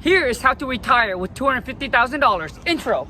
Here is how to retire with $250,000. Intro.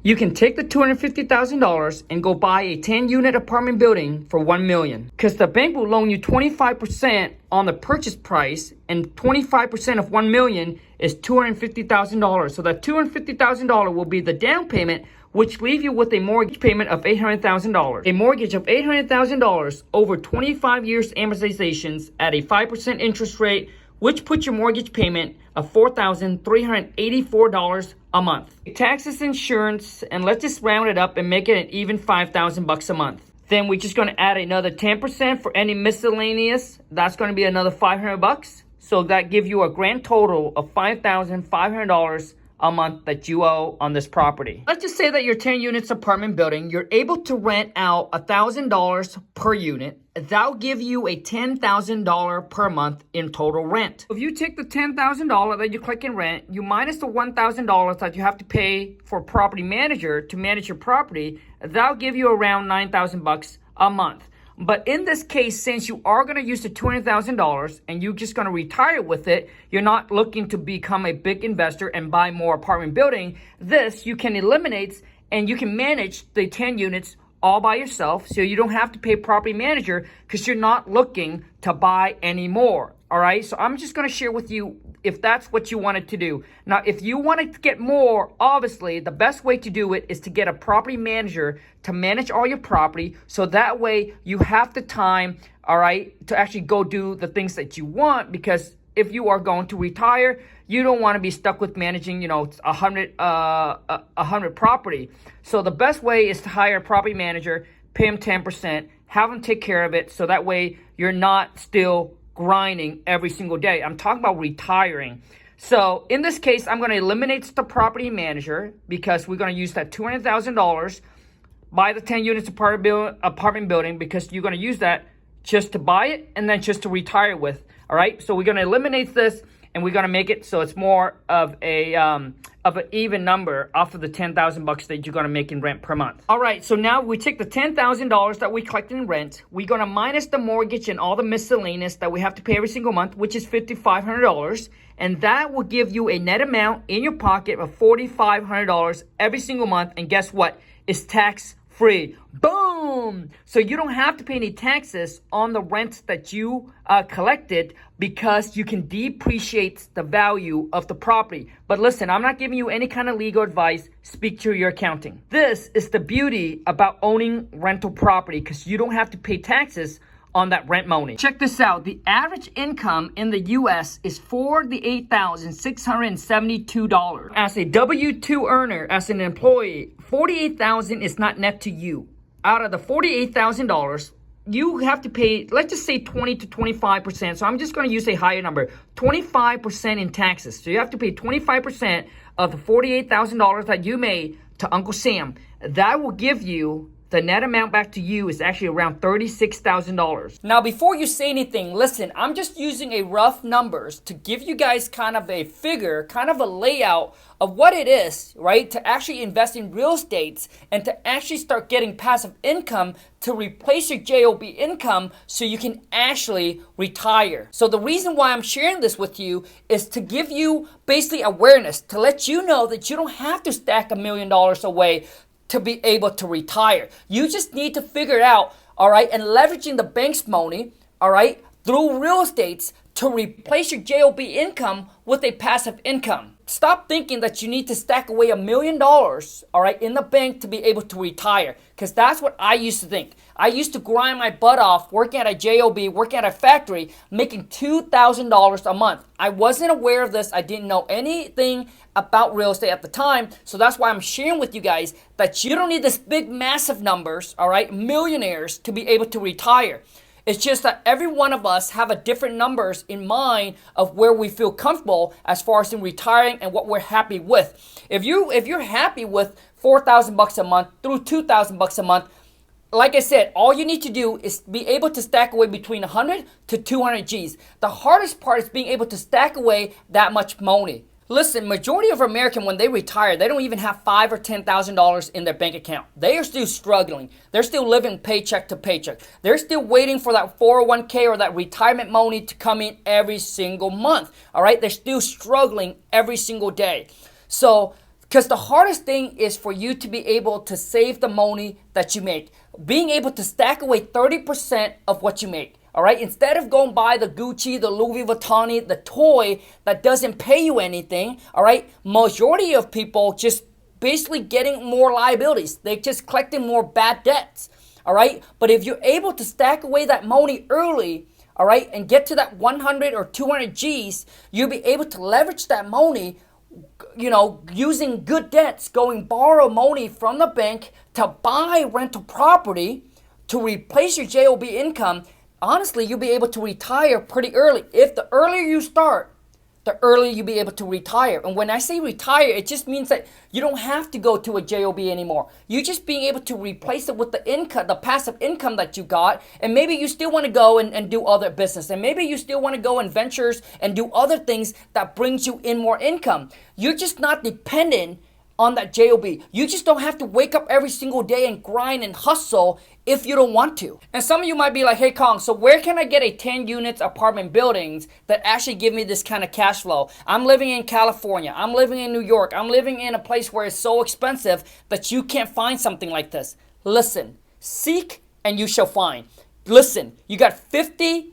You can take the $250,000 and go buy a 10-unit apartment building for $1 million. Because the bank will loan you 25% on the purchase price, and 25% of $1 million is $250,000. So that $250,000 will be the down payment, which leave you with a mortgage payment of $800,000. A mortgage of $800,000 over 25 years amortizations at a 5% interest rate, which puts your mortgage payment of $4,384 a month. Taxes, insurance, and let's just round it up and make it an even $5,000 a month. Then we're just gonna add another 10% for any miscellaneous. That's gonna be another $500. So that gives you a grand total of $5,500 a month that you owe on this property. Let's just say that your 10 units apartment building, you're able to rent out $1,000 per unit. That'll give you a $10,000 per month in total rent. If you take the $10,000 that you click in rent, you minus the $1,000 that you have to pay for a property manager to manage your property, that'll give you around $9,000 a month. But in this case, since you are going to use the $200,000 and you're just going to retire with it, you're not looking to become a big investor and buy more apartment building. This you can eliminate, and you can manage the 10 units all by yourself, so you don't have to pay a property manager because you're not looking to buy any more. All right, so I'm just going to share with you if that's what you wanted to do. Now, if you wanted to get more, obviously, the best way to do it is to get a property manager to manage all your property, so that way you have the time, all right, to actually go do the things that you want, because if you are going to retire, you don't want to be stuck with managing, 100 property. So the best way is to hire a property manager, pay him 10%, have him take care of it, so that way you're not still grinding every single day. I'm talking about retiring. So in this case, I'm going to eliminate the property manager because we're going to use that $200,000, buy the 10 units apartment building, because you're going to use that just to buy it and then just to retire with. All right, so we're going to eliminate this, and we're going to make it so it's more of an even number off of the $10,000 that you're going to make in rent per month. All right, so now we take the $10,000 that we collect in rent. We're going to minus the mortgage and all the miscellaneous that we have to pay every single month, which is $5,500. And that will give you a net amount in your pocket of $4,500 every single month. And guess what? It's tax free. Boom! So you don't have to pay any taxes on the rent that you collected, because you can depreciate the value of the property. But listen, I'm not giving you any kind of legal advice. Speak to your accounting. This is the beauty about owning rental property, because you don't have to pay taxes on that rent money. Check this out. The average income in the U.S. is $48,672. As a W-2 earner, as an employee, $48,000 is not net to you. Out of the $48,000, you have to pay, let's just say 20 to 25%. So I'm just going to use a higher number, 25% in taxes. So you have to pay 25% of the $48,000 that you made to Uncle Sam. That will give you, the net amount back to you is actually around $36,000. Now, before you say anything, listen, I'm just using a rough numbers to give you guys kind of a figure, kind of a layout of what it is, right, to actually invest in real estate and to actually start getting passive income to replace your JOB income so you can actually retire. So the reason why I'm sharing this with you is to give you basically awareness, to let you know that you don't have to stack $1 million away to be able to retire. You just need to figure it out, all right, and leveraging the bank's money, all right, through real estates to replace your JOB income with a passive income. Stop thinking that you need to stack away $1 million, all right, in the bank to be able to retire, because that's what I used to think. I used to grind my butt off working at a JOB, working at a factory, making $2,000 a month. I wasn't aware of this. I didn't know anything about real estate at the time, so that's why I'm sharing with you guys that you don't need this big, massive numbers, all right, millionaires, to be able to retire. It's just that every one of us have a different numbers in mind of where we feel comfortable as far as in retiring and what we're happy with. If you're happy with $4,000 a month through $2,000 a month, like I said, all you need to do is be able to stack away between 100 to 200 G's. The hardest part is being able to stack away that much money. Listen, majority of Americans, when they retire, they don't even have $5,000 or $10,000 in their bank account. They are still struggling. They're still living paycheck to paycheck. They're still waiting for that 401k or that retirement money to come in every single month. All right, they're still struggling every single day. So, because the hardest thing is for you to be able to save the money that you make, being able to stack away 30% of what you make. All right, instead of going buy the Gucci, the Louis Vuitton, the toy that doesn't pay you anything, all right, majority of people just basically getting more liabilities. They're just collecting more bad debts, all right? But if you're able to stack away that money early, all right, and get to that 100 or 200 G's, you'll be able to leverage that money, you know, using good debts, going borrow money from the bank to buy rental property to replace your JOB income. Honestly, you'll be able to retire pretty early. If the earlier you start, the earlier you'll be able to retire. And when I say retire, it just means that you don't have to go to a JOB anymore. You're just being able to replace it with the income, the passive income that you got. And maybe you still want to go and do other business. And maybe you still want to go in ventures and do other things that brings you in more income. You're just not dependent on that JOB. You just don't have to wake up every single day and grind and hustle if you don't want to. And some of you might be like, hey Khang, so where can I get a 10 units apartment buildings that actually give me this kind of cash flow? I'm living in California. I'm living in New York. I'm living in a place where it's so expensive that you can't find something like this. Listen, seek and you shall find. Listen, you got 50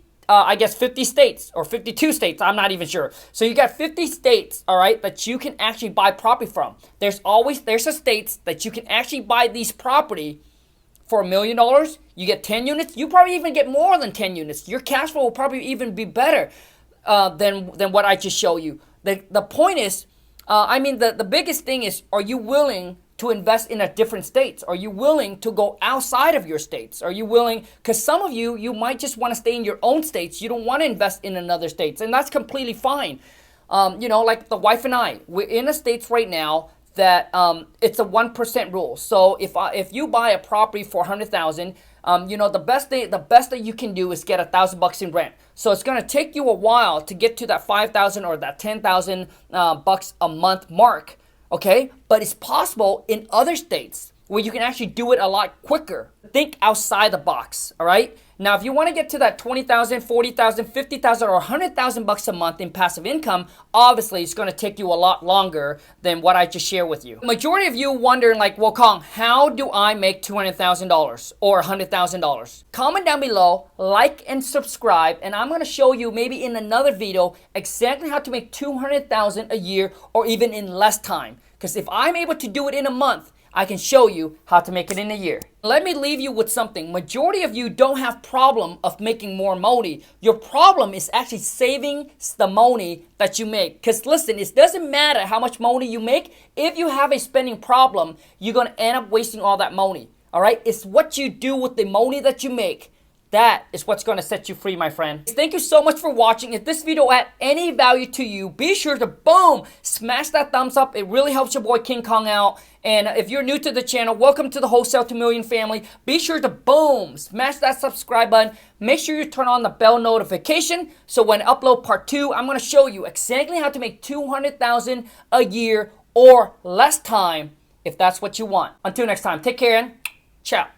states or 52 states. I'm not even sure. So you got 50 states, all right, that you can actually buy property from. There's a states that you can actually buy these property for $1 million. You get 10 units. You probably even get more than 10 units. Your cash flow will probably even be better than what I just showed you. The point is, the biggest thing is, are you willing to invest in a different states? Are you willing to go outside of your states? Are you willing? Because some of you might just want to stay in your own states. You don't want to invest in another states, and that's completely fine. Like the wife and I, we're in the states right now that it's a 1% rule. So if you buy a property for $100,000, the best that you can do is get $1,000 in rent. So it's gonna take you a while to get to that $5,000 or that $10,000 bucks a month mark. Okay, but it's possible in other states where you can actually do it a lot quicker. Think outside the box, all right? Now, if you want to get to that $20,000, $40,000, $50,000, or $100,000 a month in passive income, obviously it's going to take you a lot longer than what I just shared with you. Majority of you wondering like, well, Khang, how do I make $200,000 or $100,000? Comment down below, like and subscribe, and I'm going to show you maybe in another video exactly how to make $200,000 a year or even in less time. Because if I'm able to do it in a month, I can show you how to make it in a year. Let me leave you with something. Majority of you don't have problem of making more money. Your problem is actually saving the money that you make. Because listen, it doesn't matter how much money you make. If you have a spending problem, you're going to end up wasting all that money. All right? It's what you do with the money that you make. That is what's going to set you free, my friend. Thank you so much for watching. If this video had any value to you, be sure to boom, smash that thumbs up. It really helps your boy King Khang out. And if you're new to the channel, welcome to the Wholesale to Million family. Be sure to boom, smash that subscribe button. Make sure you turn on the bell notification so when I upload part 2, I'm going to show you exactly how to make $200,000 a year or less time if that's what you want. Until next time, take care and ciao.